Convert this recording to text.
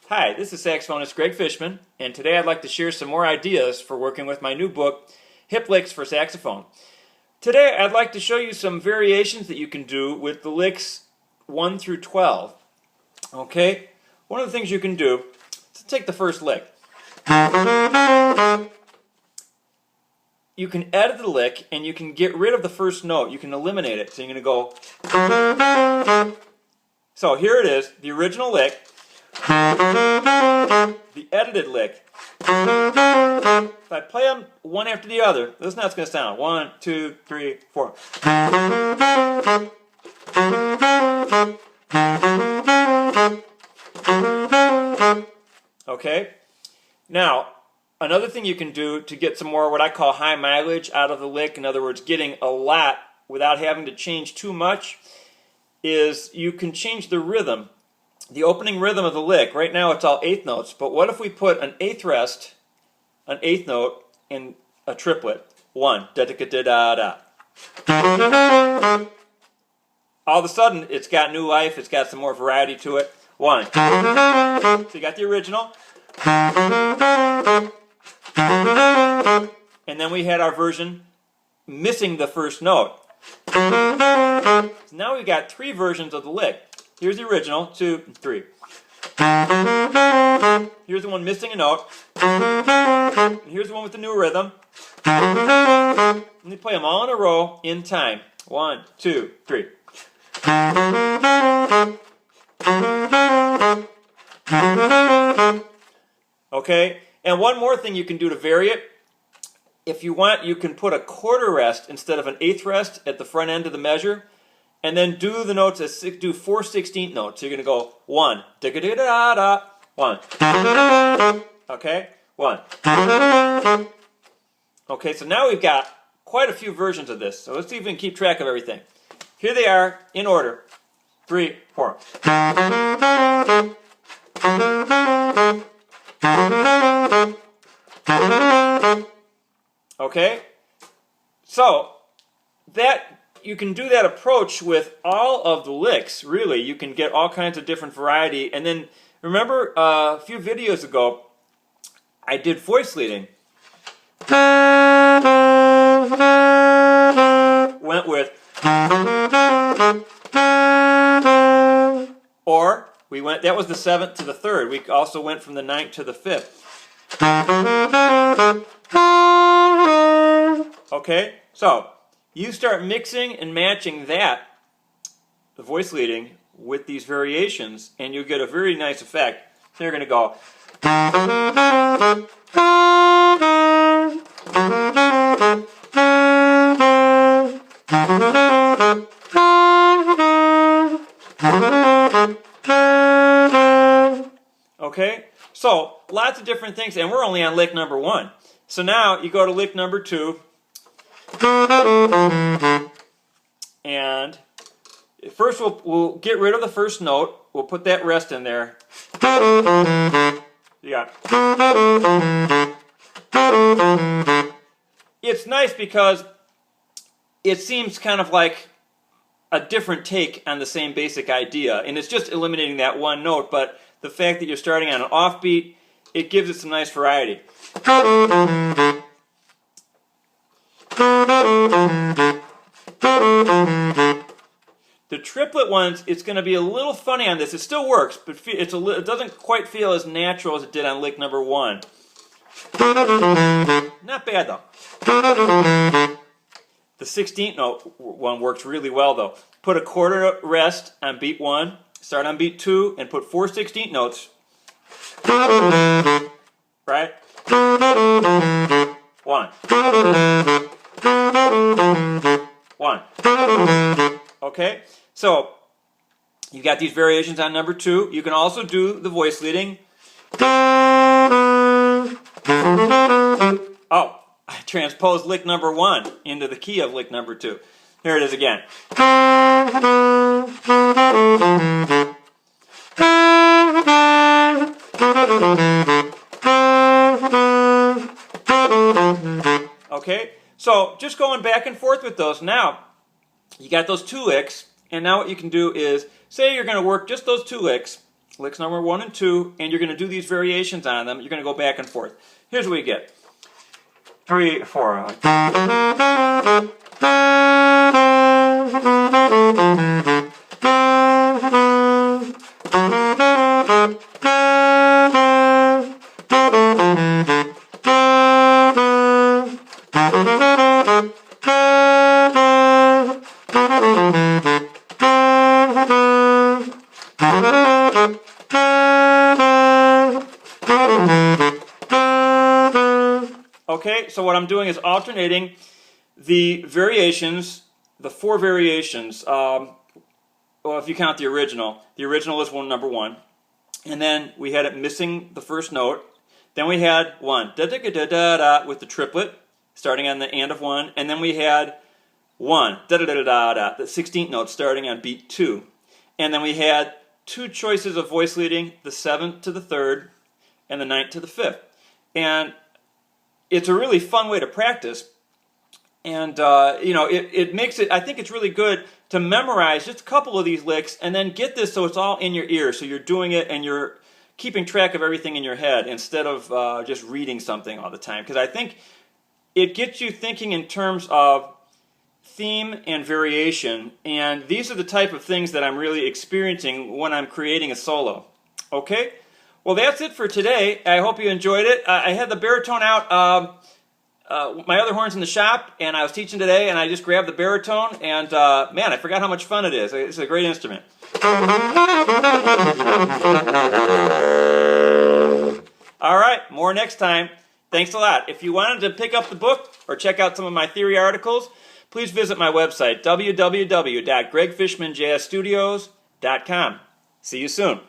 Hi, this is saxophonist Greg Fishman, and today I'd like to share some more ideas for working with my new book, Hip Licks for Saxophone. Today I'd like to show you some variations that you can do with the licks 1 through 12. Okay, one of the things you can do is take the first lick. You can edit the lick and you can get rid of the first note. You can eliminate it. So you're going to go. So here it is, the original lick, the edited lick. If I play them one after the other, this is how it's going to sound. 1, 2, 3, 4. Okay? Now, another thing you can do to get some more what I call high mileage out of the lick, in other words, getting a lot without having to change too much, is you can change the rhythm, the opening rhythm of the lick. Right now it's all eighth notes, but what if we put an eighth rest, an eighth note, in a triplet? 1, da da da da da. All of a sudden it's got new life, it's got some more variety to it. 1. So you got the original. And then we had our version missing the first note. So now we've got 3 versions of the lick. Here's the original, 2, 3. Here's the one missing a note. And here's the one with the new rhythm. And you play them all in a row in time. 1, 2, 3. Okay, and one more thing you can do to vary it. If you want, you can put a quarter rest instead of an eighth rest at the front end of the measure, and then do the notes as do 4 16th notes. So you're going to go 1, da da da da da, 1. Okay, 1. Okay, so now we've got quite a few versions of this. So let's see if we can keep track of everything. Here they are in order. 3, 4. Okay, so that you can do that approach with all of the licks. Really, you can get all kinds of different variety. And then remember a few videos ago, I did voice leading. Went with, or we went. That was the 7th to the 3rd. We also went from the 9th to the 5th. Okay, so you start mixing and matching that, the voice leading, with these variations, and you'll get a very nice effect. So you're going to go. Okay, so lots of different things, and we're only on lick number 1. So now you go to lick number 2, and first we'll get rid of the first note. We'll put that rest in there. You got. It's nice because it seems kind of like a different take on the same basic idea, and it's just eliminating that one note, but the fact that you're starting on an offbeat, it gives it some nice variety. The triplet ones, it's going to be a little funny on this. It still works, but it doesn't quite feel as natural as it did on lick number 1. Not bad though. The 16th note one works really well though. Put a quarter rest on beat 1, start on beat 2, and put 4 16th notes. Right? 1. 1. Okay, so you got these variations on number 2. You can also do the voice leading. Oh, I transposed lick number 1 into the key of lick number 2. Here it is again. Okay, so just going back and forth with those. Now, you got those 2 licks. And now what you can do is, say you're going to work just those two licks, licks number 1 and 2, and you're going to do these variations on them. You're going to go back and forth. Here's what you get. 3, 4. Okay, so what I'm doing is alternating the variations, the 4 variations. Well, if you count the original is number 1, and then we had it missing the first note. Then we had 1 da da da da da da with the triplet starting on the and of 1, and then we had 1 da da da da da, the 16th note starting on beat 2, and then we had 2 choices of voice leading, the 7th to the 3rd, and the 9th to the 5th, and it's a really fun way to practice, and it makes it. I think it's really good to memorize just a couple of these licks and then get this so it's all in your ear, so you're doing it and you're keeping track of everything in your head instead of just reading something all the time. Because I think it gets you thinking in terms of theme and variation, and these are the type of things that I'm really experiencing when I'm creating a solo. Okay? Well, that's it for today. I hope you enjoyed it. I had the baritone out. My other horn's in the shop, and I was teaching today, and I just grabbed the baritone, and man, I forgot how much fun it is. It's a great instrument. All right, more next time. Thanks a lot. If you wanted to pick up the book or check out some of my theory articles, please visit my website, www.gregfishmanjazzstudios.com. See you soon.